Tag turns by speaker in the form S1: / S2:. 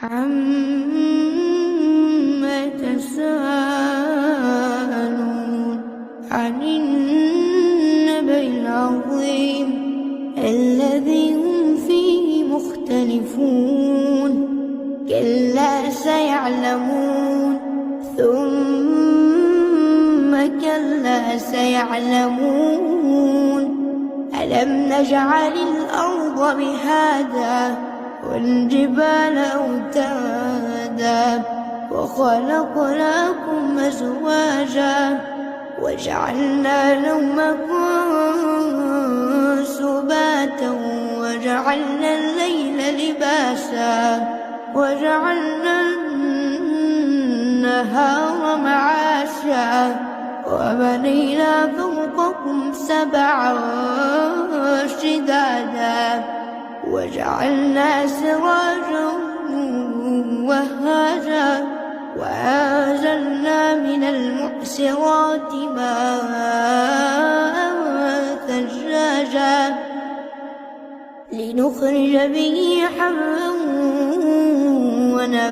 S1: عما يتساءلون عن النبأ العظيم الذي هم فيه مختلفون كلا سيعلمون ثم كلا سيعلمون ألم نجعل الأرض مهادا والجبال أوتادا وخلقناكم أزواجا وجعلنا نومكم سباتا وجعلنا الليل لباسا وجعلنا النهار معاشا وبنينا فوقكم سبعا شدادا وجعلنا سراجا وهاجا وأنزلنا من المعصرات ماء ثجاجا لنخرج به حبا ونباتا